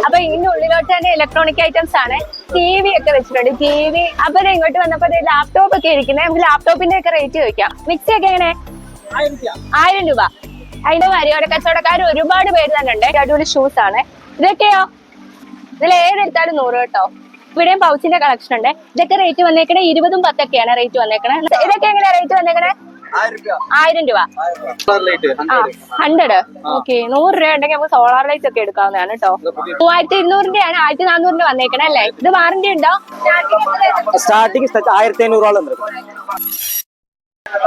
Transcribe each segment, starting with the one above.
അപ്പൊ ഇതിന്റെ ഉള്ളിലോട്ട് തന്നെ ഇലക്ട്രോണിക് ഐറ്റംസ് ആണ്. TV ഒക്കെ വെച്ചിട്ടുണ്ട്. TV. അപ്പൊ ഇങ്ങോട്ട് വന്നപ്പോ ലാപ്ടോപ്പ് ഒക്കെ ഇരിക്കുന്നത്. നമുക്ക് ലാപ്ടോപ്പിന്റെ ഒക്കെ റേറ്റ് ചോദിക്കാം. മിക്സി ഒക്കെ എങ്ങനെ? 1000 രൂപ. അതിന്റെ വരിയോര കച്ചവടക്കാർ ഒരുപാട് പേര് തന്നെ ഉണ്ട്. അടിപൊളി ഷൂസ് ആണ്. ഇതൊക്കെയോ? ഇതിൽ ഏതെടുത്താലും 100 കേട്ടോ. ഇവിടെയും പൗച്ചിന്റെ കളക്ഷൻ ഉണ്ട്. ഇതൊക്കെ റേറ്റ് വന്നേക്കണേ 20ഉം 10ഒക്കെയാണ് റേറ്റ് വന്നേക്കണേ. ഇതൊക്കെ എങ്ങനെയാ റേറ്റ് വന്നേക്കണേ? 1000 രൂപ. 100. ഓക്കെ, 100 രൂപ ഉണ്ടെങ്കിൽ നമുക്ക് സോളാർ ലൈറ്റ് ഒക്കെ എടുക്കാവുന്നതാണ് കേട്ടോ. 3200 ആണ്. 1400 വന്നേക്കണേ അല്ലേ? ഇത് വാറന്റി ഉണ്ടോ? സ്റ്റാർട്ടിംഗ് 1500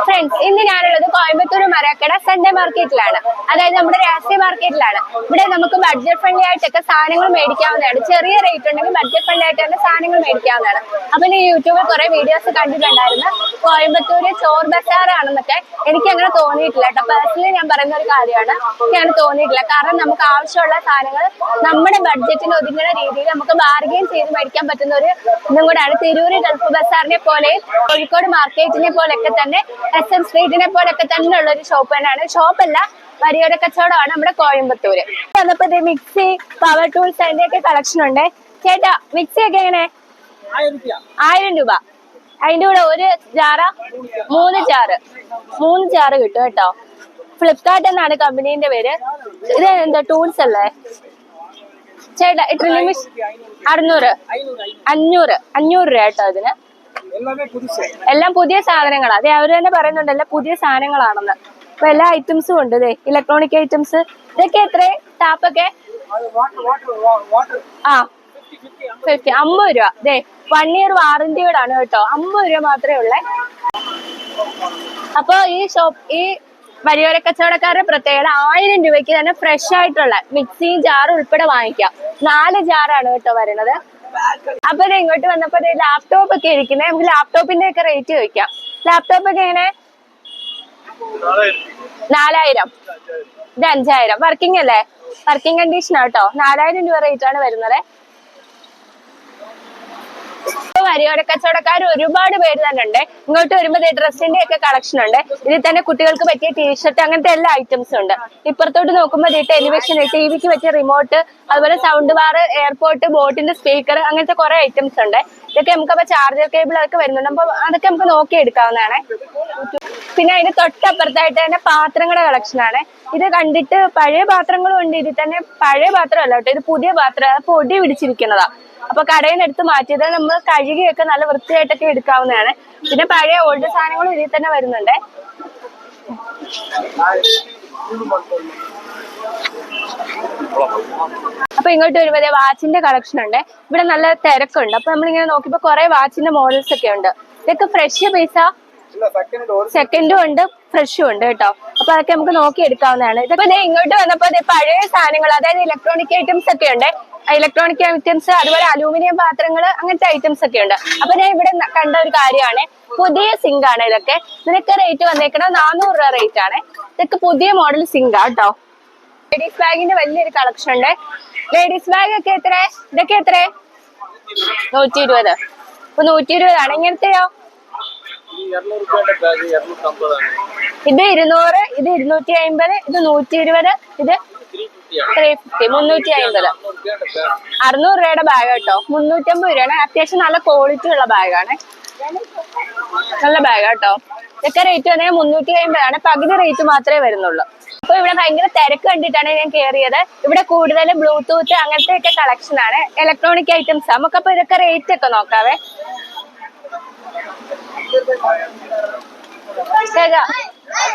ഫ്രണ്ട്സ്, ഇന്ന് ഞാനുള്ളത് കോയമ്പത്തൂർ മരക്കട സൺഡേ മാർക്കറ്റിലാണ്. അതായത് നമ്മുടെ രാഷ്ട്രീയ മാർക്കറ്റിലാണ്. ഇവിടെ നമുക്ക് ബഡ്ജറ്റ് ഫ്രണ്ട്ലി ആയിട്ടൊക്കെ സാധനങ്ങൾ മേടിക്കാവുന്നതാണ്. ചെറിയ റേറ്റ് ഉണ്ടെങ്കിൽ ബഡ്ജറ്റ് ഫ്രണ്ട്ലി ആയിട്ട് തന്നെ സാധനങ്ങൾ മേടിക്കാവുന്നതാണ്. അപ്പൊ ഞാൻ യൂട്യൂബിൽ കുറെ വീഡിയോസ് കണ്ടിട്ടുണ്ടായിരുന്നു. കോയമ്പത്തൂര് ചോർ ബസാർ ആണെന്നൊക്കെ എനിക്ക് അങ്ങനെ തോന്നിയിട്ടില്ല കേട്ടോ. പേഴ്സണലി ഞാൻ പറയുന്ന ഒരു കാര്യമാണ്. എനിക്ക് തോന്നിയിട്ടില്ല. കാരണം നമുക്ക് ആവശ്യമുള്ള സാധനങ്ങൾ നമ്മുടെ ബഡ്ജറ്റിന് ഒതുങ്ങുന്ന രീതിയിൽ നമുക്ക് ബാർഗെയിൻ ചെയ്ത് മേടിക്കാൻ പറ്റുന്ന ഒരു ഇതും കൂടെയാണ്. തിരൂര് ഗൾഫ് ബസാറിനെ പോലെ കോഴിക്കോട് മാർക്കറ്റിനെ പോലെയൊക്കെ തന്നെ SM സ്ട്രീറ്റിനെ പോലൊക്കെ തന്നെ ഉള്ള ഒരു ഷോപ്പ് തന്നെയാണ്. ഷോപ്പല്ല, വരിയോര കച്ചവടമാണ് നമ്മുടെ കോയമ്പത്തൂര്. വന്നപ്പോ മിക്സി, പവർ ടൂൾസ് അതിന്റെ ഒക്കെ കളക്ഷൻ ഉണ്ട്. ചേട്ടാ, മിക്സി ഒക്കെ എങ്ങനെ? 1000 രൂപ. അതിന്റെ കൂടെ ഒരു ജാറ 3 ജാറ് കിട്ടും കേട്ടോ. ഫ്ലിപ്കാർട്ട് എന്നാണ് കമ്പനീന്റെ പേര്. ഇത് എന്താ ടൂൾസ് അല്ലേ ചേട്ടാ? ഡ്രില്ലിംഗ് മെഷീൻ 500 രൂപ കേട്ടോ. ഇതിന് എല്ലാം പുതിയ സാധനങ്ങളാ. അതെ, അവര് തന്നെ പറയുന്നുണ്ട് എല്ലാം പുതിയ സാധനങ്ങളാണെന്ന്. അപ്പൊ എല്ലാ ഐറ്റംസും ഉണ്ട്. ഇതേ ഇലക്ട്രോണിക് ഐറ്റംസ്. ഇതൊക്കെ എത്ര ടാപ്പൊക്കെ? 50 രൂപ. അതെ, 1 ഇയർ വാറന്റിയോടാണ് കേട്ടോ. 50 രൂപ മാത്രമേ ഉള്ളേ. അപ്പൊ ഈ വരിയോര കച്ചവടക്കാരുടെ പ്രത്യേകത 1000 രൂപയ്ക്ക് തന്നെ ഫ്രഷ് ആയിട്ടുള്ള മിക്സിയും ജാറും ഉൾപ്പെടെ വാങ്ങിക്കാം. 4 ജാറാണ് കേട്ടോ വരുന്നത്. അപ്പൊ ഇങ്ങോട്ട് വന്നപ്പോ ലാപ്ടോപ്പ് ഒക്കെ ഇരിക്കുന്നത്. നമുക്ക് ലാപ്ടോപ്പിന്റെ ഒക്കെ റേറ്റ് ചോദിക്കാം. ലാപ്ടോപ്പ് ഒക്കെ എങ്ങനെ? 4000. ഇത് 5000. വർക്കിംഗ് അല്ലേ? വർക്കിംഗ് കണ്ടീഷൻ ആട്ടോ. 4000 രൂപ റേറ്റ് ആണ് വരുന്നത്. വരിയോര കച്ചവടക്കാർ ഒരുപാട് പേര് തന്നെ ഉണ്ട്. ഇങ്ങോട്ട് വരുമ്പോ ഡ്രസ്സിന്റെ ഒക്കെ കളക്ഷൻ ഉണ്ട്. ഇതിൽ തന്നെ കുട്ടികൾക്ക് പറ്റിയ ടീഷർട്ട് അങ്ങനത്തെ എല്ലാ ഐറ്റംസും ഉണ്ട്. ഇപ്പുറത്തോട്ട് നോക്കുമ്പോൾ ടെലിവിഷൻ, ടിവിക്ക് പറ്റിയ റിമോട്ട്, അതുപോലെ സൗണ്ട് ബാർ, എയർപോർട്ട്, ബോട്ടിന്റെ സ്പീക്കർ, അങ്ങനത്തെ കുറെ ഐറ്റംസ് ഉണ്ട്. ഇതൊക്കെ നമുക്ക് ചാർജർ കേബിൾ ഒക്കെ വരുന്നുണ്ട്. അപ്പൊ അതൊക്കെ നമുക്ക് നോക്കി എടുക്കാവുന്നതാണ്. പിന്നെ അതിന്റെ തൊട്ടപ്പുറത്തായിട്ട് തന്നെ പാത്രങ്ങളുടെ കളക്ഷൻ ആണ്. ഇത് കണ്ടിട്ട് പഴയ പാത്രങ്ങളും ഉണ്ട്. ഇതിൽ തന്നെ പഴയ പാത്രമല്ല കേട്ടോ, ഇത് പുതിയ പാത്രം. പൊടി പിടിച്ചിരിക്കുന്നതാ. അപ്പൊ കടയിൽ നിന്ന് എടുത്ത് മാറ്റിയത് നമ്മൾ കഴുകിയൊക്കെ നല്ല വൃത്തിയായിട്ടൊക്കെ എടുക്കാവുന്നതാണ്. പിന്നെ പഴയ ഓൾഡ് സാധനങ്ങളും ഇതിൽ തന്നെ വരുന്നുണ്ട്. അപ്പൊ ഇങ്ങോട്ട് വരുമ്പോ വാച്ചിന്റെ കളക്ഷൻ ഉണ്ട്. ഇവിടെ നല്ല തിരക്കുണ്ട്. അപ്പൊ നമ്മളിങ്ങനെ നോക്കിയപ്പോ കുറെ വാച്ചിന്റെ മോഡൽസ് ഒക്കെ ഉണ്ട്. ഇതൊക്കെ ഫ്രഷ് പൈസ, സെക്കൻഡും ഉണ്ട്, ഫ്രഷും ഉണ്ട് കേട്ടോ. അപ്പൊ അതൊക്കെ നമുക്ക് നോക്കി എടുക്കാവുന്നതാണ്. ഇതൊക്കെ ഇങ്ങോട്ട് വന്നപ്പോ പഴയ സാധനങ്ങൾ, അതായത് ഇലക്ട്രോണിക് ഐറ്റംസ് ഒക്കെ ഉണ്ട്. ഇലക്ട്രോണിക് ഐറ്റംസ്, അതുപോലെ അലൂമിനിയം പാത്രങ്ങൾ, അങ്ങനത്തെ ഐറ്റംസ് ഒക്കെ ഉണ്ട്. അപ്പൊ ഞാൻ ഇവിടെ കണ്ട ഒരു കാര്യമാണ്, പുതിയ സിങ്ക് ആണ് ഇതൊക്കെ. ഇതിനൊക്കെ റേറ്റ് വന്നേക്കണ 400 രൂപ റേറ്റ് ആണ്. ഇതൊക്കെ പുതിയ മോഡൽ സിങ്ക് കേട്ടോ. ലേഡീസ് ബാഗിന്റെ വലിയൊരു കളക്ഷൻ ഉണ്ട്. ലേഡീസ് ബാഗ് ഒക്കെ എത്ര? ഇതൊക്കെ എത്ര? 120. അപ്പൊ 120 ആണ്. ഇങ്ങനത്തെയോ? ഇത് 200, ഇത് 250, ഇത് 120, ഇത് 350, 350. 600 രൂപയുടെ ബാഗ് കേട്ടോ. 350 രൂപയാണ്. അത്യാവശ്യം നല്ല ക്വാളിറ്റി ഉള്ള ബാഗാണ്. നല്ല ബാഗ് കേട്ടോ. ഇതൊക്കെ റേറ്റ് വന്നാൽ 350 ആണ്. പകുതി റേറ്റ് മാത്രമേ വരുന്നുള്ളൂ. അപ്പൊ ഇവിടെ ഭയങ്കര തിരക്ക് കണ്ടിട്ടാണ് ഞാൻ കയറിയത്. ഇവിടെ കൂടുതൽ ബ്ലൂടൂത്ത് അങ്ങനത്തെ ഒക്കെ കളക്ഷൻ ആണ്. Electronic items. നമുക്കപ്പൊ ഇതൊക്കെ റേറ്റ് ഒക്കെ നോക്കാവേ.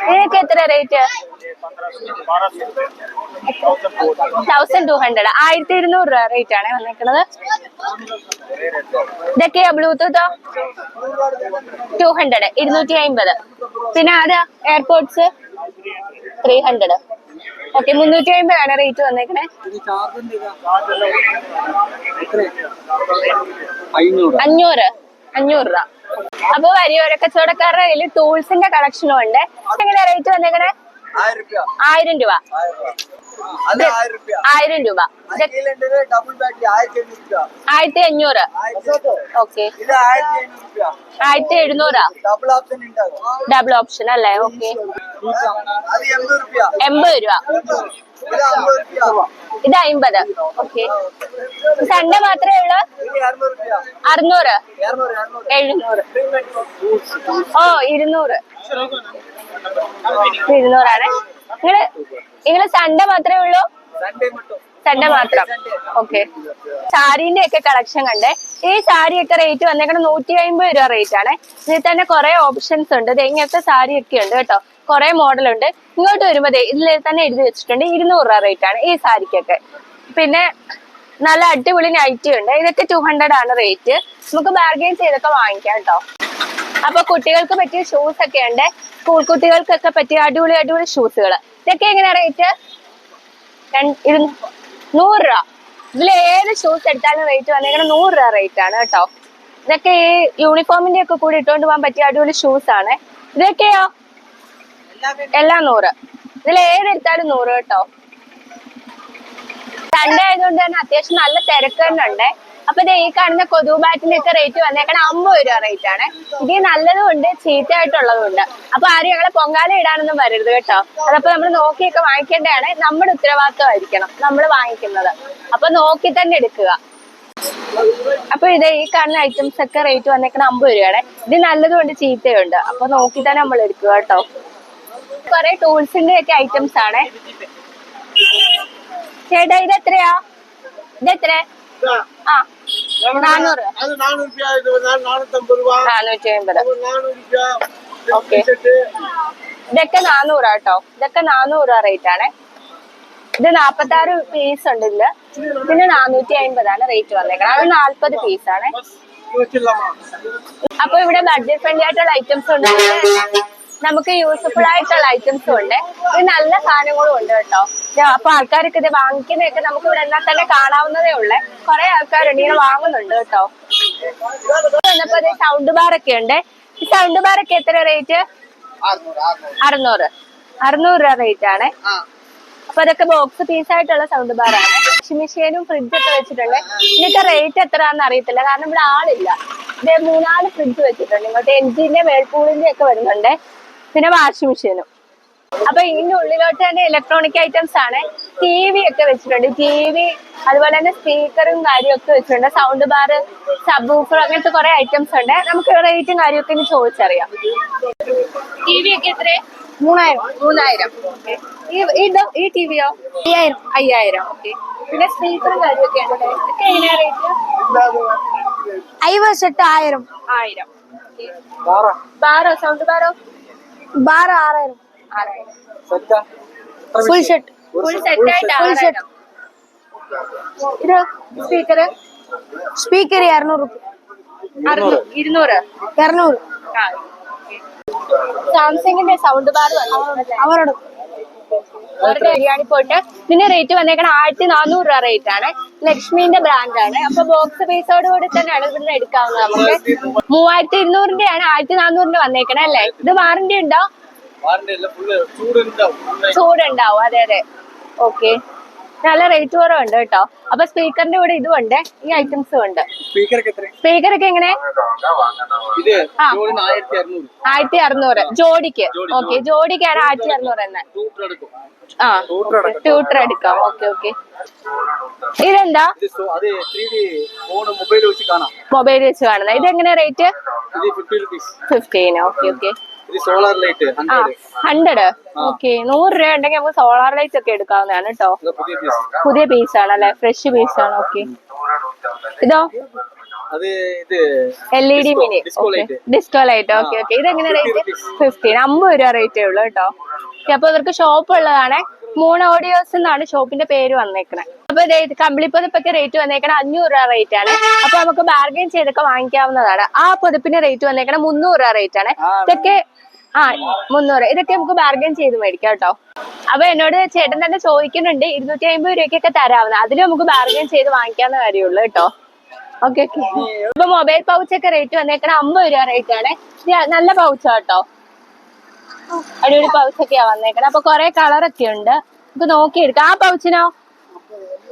ഇതിനൊക്കെ എത്ര റേറ്റ്? 1200. 1200 രൂപ റേറ്റ് ആണ് വന്നിരിക്കുന്നത്. ഇതൊക്കെയാ ബ്ലൂടൂത്തോ? 200, 250. പിന്നെ അത് എയർപോർട്സ് 300. ഓക്കെ, 350 ആണ് റേറ്റ് വന്നേക്കണേ. 500 രൂപ. അപ്പൊ വരിയോര കച്ചവടക്കാരുടെ കയ്യിൽ ടൂൾസിന്റെ കളക്ഷനും ഉണ്ട്. എങ്ങനെയാ റേറ്റ് വന്നേക്കണേ? 1000 രൂപ. അത് 1000 രൂപ. 1000 രൂപ. Double battery 1500. 1500 ഓക്കെ. ഇത് 1700 രൂപ. 1700. ഡബിൾ ഓപ്ഷൻ ഉണ്ടാകും. ഡബിൾ ഓപ്ഷൻ അല്ലേ? ഓക്കെ. അത് 80 രൂപ. 80 രൂപ. ഇത് 50 രൂപ. ഇത് 50. ഓക്കെ. സൺഡേ മാത്രമേ ഉള്ളൂ? ഇത് 200 രൂപ. 600. 200 700. ഓ 200. 200 ആണ്. നിങ്ങള് സൺഡേ മാത്രമേ ഉള്ളൂ? സൺഡേ மட்டும். സൺഡേ മാത്രം. ഓക്കെ. സാരീന്റെ ഒക്കെ കളക്ഷൻ കണ്ടേ. ഈ സാരി ഒക്കെ റേറ്റ് വന്നേക്കണം 150 രൂപ റേറ്റ് ആണ്. ഇതിൽ തന്നെ കുറെ ഓപ്ഷൻസ് ഉണ്ട്. ഇങ്ങനത്തെ സാരി ഒക്കെ ഉണ്ട് കേട്ടോ. കുറെ മോഡൽ ഉണ്ട്. ഇങ്ങോട്ട് വരുമ്പോ ഇതിൽ തന്നെ എഴുതി വെച്ചിട്ടുണ്ട് 200 രൂപ റേറ്റ് ആണ് ഈ സാരിക്കൊക്കെ. പിന്നെ നല്ല അടിപൊളി നൈറ്റി ഉണ്ട്. ഇതൊക്കെ 200 ആണ് റേറ്റ്. നമുക്ക് ബാർഗെയിൻ ചെയ്തൊക്കെ വാങ്ങിക്കാം കേട്ടോ. അപ്പൊ കുട്ടികൾക്ക് പറ്റിയ ഷൂസ് ഒക്കെ ഉണ്ട്. സ്കൂൾ കുട്ടികൾക്കൊക്കെ പറ്റിയ അടിപൊളി അടിപൊളി ഷൂസുകൾ. ഇതൊക്കെ എങ്ങനെയാ റേറ്റ്? 100 രൂപ. ഇതിൽ ഏത് ഷൂസ് എടുത്താലും റേറ്റ് വന്നേക്കണം 100 രൂപ റേറ്റ് ആണ് കേട്ടോ. ഇതൊക്കെ ഈ യൂണിഫോമിന്റെ ഒക്കെ കൂടി ഇട്ടുകൊണ്ട് പോകാൻ പറ്റിയ അടിപൊളി ഷൂസ് ആണ്. ഇതൊക്കെയോ എല്ലാം 100. ഇതിൽ ഏതെടുത്താലും 100 കേട്ടോ. സൺഡേ ആയതുകൊണ്ട് തന്നെ അത്യാവശ്യം നല്ല തിരക്ക് തന്നെ ഉണ്ട്. അപ്പൊ ഈ കാണുന്ന കൊതു ബാറ്റിന്റെ ഒക്കെ റേറ്റ് വന്നേക്കണം 50 രൂപ റേറ്റ് ആണ്. ഇതിൽ നല്ലതും ഉണ്ട് ചീത്തയായിട്ടുള്ളതും ഉണ്ട്. അപ്പൊ ആരും ഞങ്ങളെ പൊങ്കാല ഇടാനൊന്നും വരരുത് കേട്ടോ. അതപ്പോ നമ്മൾ നോക്കിയൊക്കെ വാങ്ങിക്കേണ്ടതാണ്. നമ്മുടെ ഉത്തരവാദിത്വമായിരിക്കണം നമ്മൾ വാങ്ങിക്കുന്നത്. അപ്പൊ നോക്കി തന്നെ എടുക്കുക. അപ്പൊ ഈ കാണുന്ന ഐറ്റംസ് ഒക്കെ റേറ്റ് വന്നേക്കണം 50 രൂപയാണ്. ഇത് നല്ലതും ഉണ്ട് ചീത്തയുണ്ട്. അപ്പൊ നോക്കി തന്നെ നമ്മൾ എടുക്കുക കേട്ടോ. കുറെ ടൂൾസിന്റെ ഒക്കെ ഐറ്റംസ് ആണ്. ചേട്ടാ ഇത് എത്രയാ? ഇത് എത്ര? ആ 400. 450. ഓക്കെ. ഇതൊക്കെ 400 കേട്ടോ. ഇതൊക്കെ 400 രൂപ റേറ്റ് ആണ്. ഇത് 46 പീസ് ഉണ്ട് ഇതില്. ഇതിന് 450 ആണ് റേറ്റ് വന്നേക്കുന്നത്. അത് 40 പീസ് ആണ്. അപ്പൊ ഇവിടെ ബഡ്ജറ്റ് ഫ്രണ്ട്ലി ആയിട്ടുള്ള ഐറ്റംസ് ഉണ്ട്. നമുക്ക് യൂസ്ഫുൾ ആയിട്ടുള്ള ഐറ്റംസും ഉണ്ട്. ഇത് നല്ല സാധനങ്ങളും ഉണ്ട് കേട്ടോ. അപ്പൊ ആൾക്കാർക്ക് ഇത് വാങ്ങിക്കുന്നതൊക്കെ നമുക്ക് ഇവിടെ എന്നാൽ തന്നെ കാണാവുന്നതേ ഉള്ളേ. കുറെ ആൾക്കാരുണ്ട് ഇങ്ങനെ വാങ്ങുന്നുണ്ട് കേട്ടോ. വന്നപ്പോ സൗണ്ട് ബാർ ഒക്കെ ഉണ്ട്. ഈ സൗണ്ട് ബാർ ഒക്കെ എത്ര റേറ്റ്? 600. 600 രൂപ റേറ്റ് ആണ്. അപ്പൊ അതൊക്കെ ബോക്സ് പീസ് ആയിട്ടുള്ള സൗണ്ട് ബാർ ആണ്. വാഷിംഗ് മെഷീനും ഫ്രിഡ്ജൊക്കെ വെച്ചിട്ടുണ്ട്. ഇതിനൊക്കെ റേറ്റ് എത്രയാണെന്ന് അറിയത്തില്ല, കാരണം ഇവിടെ ആളില്ല. ഇത് 3-4 ഫ്രിഡ്ജ് വെച്ചിട്ടുണ്ട്. ഇങ്ങോട്ട് എൽജിന്റെ വേൾപൂളിന്റെ ഒക്കെ വരുന്നുണ്ട്. പിന്നെ വാഷിംഗ് മെഷീനും. അപ്പൊ ഇതിന്റെ ഉള്ളിലോട്ട് തന്നെ ഇലക്ട്രോണിക് ഐറ്റംസ് ആണ്. TV ഒക്കെ വെച്ചിട്ടുണ്ട്. TV അതുപോലെ തന്നെ സ്പീക്കറും കാര്യമൊക്കെ വെച്ചിട്ടുണ്ട്. സൗണ്ട് ബാർ, സബ് വൂഫർ, അങ്ങനത്തെ കുറെ ഐറ്റംസ് ഉണ്ട്. നമുക്ക് റേറ്റും കാര്യമൊക്കെ ഇനി ചോദിച്ചറിയാം. TV ഒക്കെ എത്ര? 3000. ഈ ടിവിയോ? 5000. ഓക്കെ. പിന്നെ സ്പീക്കറും കാര്യമൊക്കെ ഉണ്ട്. ഇതൊക്കെ എങ്ങനെയാ റേറ്റ്? 50 സെറ്റ് 1000. ബാറോ? സൗണ്ട് ബാറോ? 6000. Full set. ഫുൾ സെറ്റ് ആയിട്ട് 6000. ഇത് സ്പീക്കർ? സ്പീക്കർ 200. 200. സാംസങ്ങിന്റെ സൗണ്ട് ബാർ അവരോട് ബിരിയാണി പോയിട്ട് ഇതിന്റെ റേറ്റ് വന്നേക്കണം 1400 രൂപ റേറ്റ് ആണ്. ലക്ഷ്മിന്റെ ബ്രാൻഡ് ആണ്. അപ്പൊ ബോക്സ് പീസോട് കൂടി തന്നെയാണ് ഇവിടുന്ന് എടുക്കാവുന്നത്. നമുക്ക് 3200 ആണ് 1400 വന്നേക്കണേ അല്ലേ? ഇത് വാറന്റി ഉണ്ടോ? ചൂടുണ്ടാവും. അതെ അതെ. ഓക്കെ. നല്ല റേറ്റ് കുറവുണ്ട് കേട്ടോ. അപ്പൊ സ്പീക്കറിന്റെ കൂടെ ഇതും ഉണ്ട്, ഈ ഐറ്റംസും ഉണ്ട്. സ്പീക്കർ ഒക്കെ എങ്ങനെ? 1600 ജോഡിക്ക്. ഓക്കെ. ജോഡിക്കാണ് 1600 തന്നെ. ട്യൂട്ടർ എടുക്കാം. Okay okay. ഇതെന്താ? മൊബൈൽ വെച്ച് കാണുന്നത്. ഇതെങ്ങനെ റേറ്റ്? 15. Okay okay. 100. ഓക്കെ. 100 രൂപ ഉണ്ടെങ്കിൽ നമുക്ക് സോളാർ ലൈറ്റ് ഒക്കെ എടുക്കാവുന്നതാണ് കേട്ടോ. പുതിയ പീസ് ആണ് അല്ലെ? ഫ്രഷ് പീസ് ആണ്. ഓക്കെ. ഇതോ? LED mini disco light. Okay okay. ഇതെങ്ങനെ റേറ്റ്? 15. 50 രൂപ റേറ്റേ ഉള്ളൂ കേട്ടോ. അപ്പൊ ഇവർക്ക് ഷോപ്പ് ഉള്ളതാണ്. 3 ഓഡിയോസ് എന്നാണ് ഷോപ്പിന്റെ പേര് വന്നേക്കണേ. അപ്പൊ കമ്പിളിപ്പൊതുപ്പൊക്കെ റേറ്റ് വന്നേക്കണ 500 രൂപ റേറ്റ് ആണ്. അപ്പൊ നമുക്ക് ബാർഗെയിൻ ചെയ്തൊക്കെ വാങ്ങിക്കാവുന്നതാണ്. ആ പൊതുപ്പിന്റെ റേറ്റ് വന്നേക്കണ 300 രൂപ റേറ്റ് ആണ്. ഇതൊക്കെ 300. ഇതൊക്കെ നമുക്ക് ബാർഗെയിൻ ചെയ്ത് മേടിക്കാം കേട്ടോ. അപ്പൊ എന്നോട് ചേട്ടൻ തന്നെ ചോദിക്കുന്നുണ്ട് 250 രൂപയ്ക്കൊക്കെ തരാവുന്ന. അതിൽ നമുക്ക് ബാർഗെയിൻ ചെയ്ത് വാങ്ങിക്കാവുന്ന കാര്യമുള്ളൂ കേട്ടോ. Okay okay. അപ്പൊ മൊബൈൽ പൗച്ചൊക്കെ റേറ്റ് വന്നേക്കണ 50 രൂപ റേറ്റ് ആണ്. നല്ല പൗച്ചാ കേട്ടോ. അടിപൊളി പൗച്ചൊക്കെയാ വന്നേക്കണേ. അപ്പൊ കുറെ കളറൊക്കെ ഉണ്ട്. നമുക്ക് നോക്കിയെടുക്കാം. ആ പൗച്ചിനോ?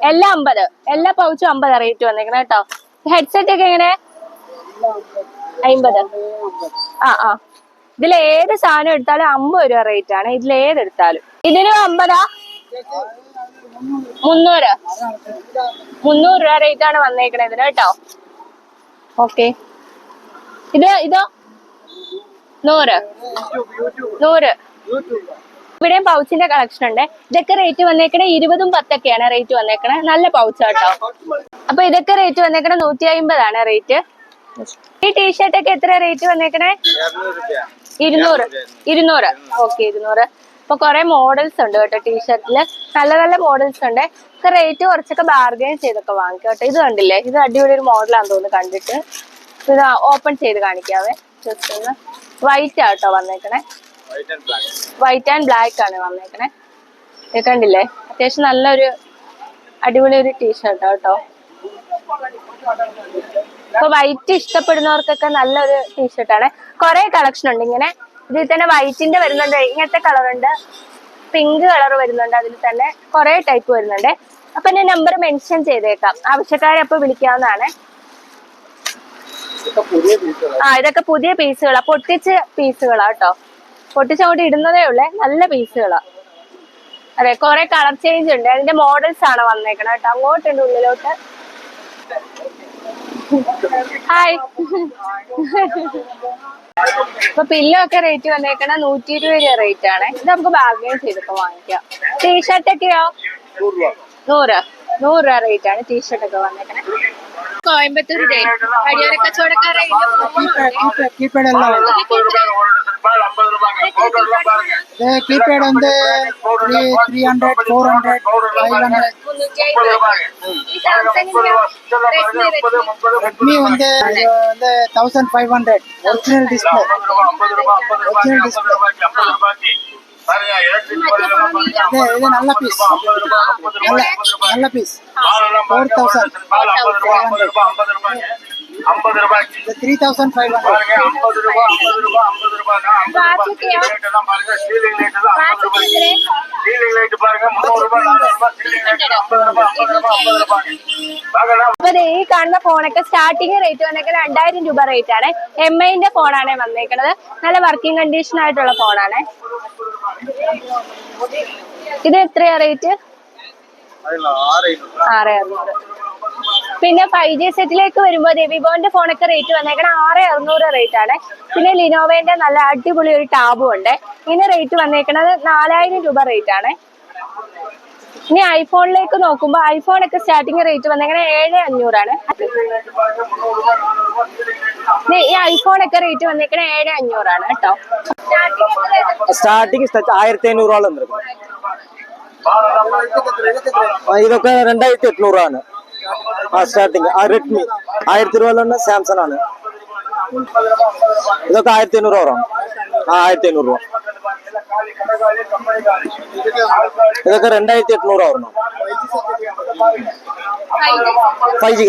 എല്ലാം 50. എല്ലാ പൗച്ചും 50 റേറ്റ് വന്നേക്കണം കേട്ടോ. ഹെഡ്സെറ്റ് ഒക്കെ എങ്ങനെ? 50. ആ ഇതിൽ ഏത് സാധനം എടുത്താലും 50 രൂപ റേറ്റ് ആണ്. ഇതിൽ ഏതെടുത്താലും. ഇതിനും 50. 300 രൂപ റേറ്റ് ആണ് വന്നേക്കണേ ഇതിന് കേട്ടോ. ഓക്കെ, ഇതോ 100. ഇവിടെയും പൗച്ചിന്റെ കളക്ഷൻ ഉണ്ട്. ഇതൊക്കെ റേറ്റ് വന്നേക്കണേ 20ഉം 10ഒക്കെയാണ് റേറ്റ് വന്നേക്കണേ. നല്ല പൗച്ച് കേട്ടോ. അപ്പൊ ഇതൊക്കെ റേറ്റ് വന്നേക്കണേ 150 ആണ് റേറ്റ്. ഈ ടീഷർട്ട് ഒക്കെ എത്ര റേറ്റ് വന്നേക്കണേ? 200. ഓക്കെ, 200. ഇപ്പൊ കൊറേ മോഡൽസ് ഉണ്ട് കേട്ടോ ടീഷർട്ടില്. നല്ല നല്ല മോഡൽസ് ഉണ്ട്. റേറ്റ് കുറച്ചൊക്കെ ബാർഗൈൻ ചെയ്തൊക്കെ വാങ്ങിക്കാം കേട്ടോ. ഇത് കണ്ടില്ലേ? ഇത് അടിപൊളി ഒരു മോഡലാന്ന് തോന്നുന്നു കണ്ടിട്ട്. ഇത് ഓപ്പൺ ചെയ്ത് കാണിക്കാവേ. ജസ്റ്റ് ഒന്ന്. വൈറ്റ് ആട്ടോ വന്നേക്കണേ. വൈറ്റ് ആൻഡ് ബ്ലാക്ക് ആണ് വന്നേക്കണേ. ഇത് കണ്ടില്ലേ? അത്യാവശ്യം നല്ലൊരു അടിപൊളി ഒരു ടീഷർട്ട് കേട്ടോ. ഇപ്പൊ വൈറ്റ് ഇഷ്ടപ്പെടുന്നവർക്കൊക്കെ നല്ലൊരു ടീഷർട്ടാണ്. കുറെ കളക്ഷൻ ഉണ്ട് ഇങ്ങനെ. ഇതിൽ തന്നെ വൈറ്റിന്റെ വരുന്നുണ്ട്, ഇങ്ങനത്തെ കളറുണ്ട്, പിങ്ക് കളർ വരുന്നുണ്ട്. അതിൽ തന്നെ കുറെ ടൈപ്പ് വരുന്നുണ്ട്. അപ്പൊ ഞാൻ നമ്പർ മെൻഷൻ ചെയ്തേക്കാം. ആവശ്യക്കാരെ അപ്പൊ വിളിക്കാവുന്നതാണ്. ഇതൊക്കെ പുതിയ പീസുകളാ, പൊട്ടിച്ച പീസുകളാ കേട്ടോ. പൊട്ടിച്ചങ്ങോട്ട് ഇടുന്നതേ ഉള്ളേ. നല്ല പീസുകളാ. അതെ, കുറെ കളർ ചേഞ്ച് ഉണ്ട്. അതിന്റെ മോഡൽസ് ആണ് വന്നേക്കണം കേട്ടോ. അങ്ങോട്ടുണ്ട് ഉള്ളിലോട്ട്. ഹായ്. ഇപ്പൊ പില്ലോ ഒക്കെ റേറ്റ് വന്നേക്കണ 120 രൂപ റേറ്റ് ആണ്. ഇത് നമുക്ക് ബാർഗൈൻ ചെയ്തിട്ട് വാങ്ങിക്കാം. ടീഷർട്ട് ഒക്കെയോ 100 രൂപ റേറ്റ് ആണ് ടീഷർട്ട് ഒക്കെ വന്നേക്കണേ. കോയമ്പത്തൂർ വഴിയോര കച്ചവടക്കാരെ கீபேட் எல்லாம் கீபேட் வந்து 300 400 500. ரெட்மி வந்து 1500 ஒரிஜினல் டிஸ்ப்ளே. இது நல்ல பீஸ், நல்ல பீஸ். 4000 3500. അപ്പൊ ഈ കാണുന്ന ഫോണൊക്കെ സ്റ്റാർട്ടിങ് റേറ്റ് വന്നേക്കുന്നത് 2000 രൂപ റേറ്റ് ആണ്. MIന്റെ ഫോണാണ് വന്നേക്കുന്നത്. നല്ല വർക്കിംഗ് കണ്ടീഷൻ ആയിട്ടുള്ള ഫോണാണ്. ഇത് എത്രയാ റേറ്റ്? 6600. പിന്നെ 5G സെറ്റിലേക്ക് വരുമ്പോൾ വിവോന്റെ ഫോണൊക്കെ റേറ്റ് വന്നേക്കണം 6600 റേറ്റ് ആണ്. പിന്നെ ലിനോവേന്റെ നല്ല അടിപൊളി ഒരു ടാബും ഉണ്ട്. ഇതിന് റേറ്റ് വന്നേക്കുന്നത് 4000 രൂപ റേറ്റ് ആണ്. ഇനി ഐഫോണിലേക്ക് നോക്കുമ്പോൾ ഐഫോണൊക്കെ സ്റ്റാർട്ടിങ് റേറ്റ് വന്നേക്കുന്നത് 7500 ആണ്. ഈ ഐഫോണൊക്കെ റേറ്റ് വന്നേക്കുന്നത് 7500 ആണ് കേട്ടോ. സ്റ്റാർട്ടിങ് 1500 ഇതൊക്കെ 2800 ആണ് സ്റ്റാർട്ടിങ്. റെഡ്മി 1000 രൂപ. സാംസങ് ആണ്. ഇതൊക്കെ 1500 വരാം. 1500 രൂപ. ഇതൊക്കെ 2800 വരണം. 5G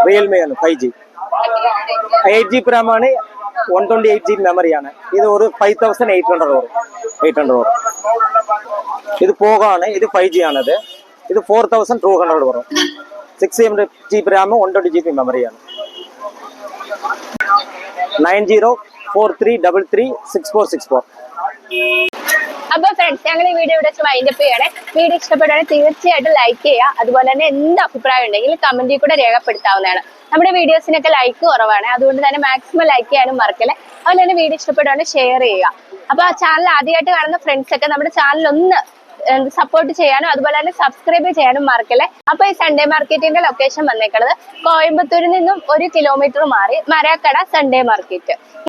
റിയൽമി ആണ്. 5G 8GB റാം ആണ്. 128GB മെമ്മറിയാണ്. ഇത് ഒരു 5800 വരും. 800 വരും. ഇത് പോകാണ്. ഇത് 5G ആണത്. ഇത് 4200 വരും. 6GB Ram 120GB മെമ്മറിയാണ്. 9043336464. അപ്പൊ ഫ്രണ്ട്സ്, ഞങ്ങൾ ഈ വീഡിയോ ഇവിടെ വൈൻഡപ്പ് ചെയ്യണേ. വീഡിയോ ഇഷ്ടപ്പെടുകയാണെങ്കിൽ തീർച്ചയായിട്ടും ലൈക്ക് ചെയ്യുക. അതുപോലെ തന്നെ എന്ത് അഭിപ്രായം ഉണ്ടെങ്കിൽ കമന്റിൽ കൂടെ രേഖപ്പെടുത്താവുന്നതാണ്. നമ്മുടെ വീഡിയോസിനൊക്കെ ലൈക്ക് കുറവാണ്. അതുകൊണ്ട് തന്നെ മാക്സിമം ലൈക്ക് ചെയ്യാനും മറക്കല്ലേ. അതുപോലെ തന്നെ വീഡിയോ ഇഷ്ടപ്പെടുകയാണെങ്കിൽ ഷെയർ ചെയ്യുക. അപ്പൊ ആ ചാനൽ ആദ്യമായിട്ട് കാണുന്ന ഫ്രണ്ട്സ് ഒക്കെ നമ്മുടെ ചാനൽ ഒന്ന് സപ്പോർട്ട് ചെയ്യാനും അതുപോലെ തന്നെ സബ്സ്ക്രൈബ് ചെയ്യാനും മറക്കല്ലേ. അപ്പൊ ഈ സൺഡേ മാർക്കറ്റിന്റെ ലൊക്കേഷൻ വന്നേക്കുന്നത് കോയമ്പത്തൂരിൽ നിന്നും 1 കിലോമീറ്റർ മാറി മരക്കട സൺഡേ മാർക്കറ്റ്.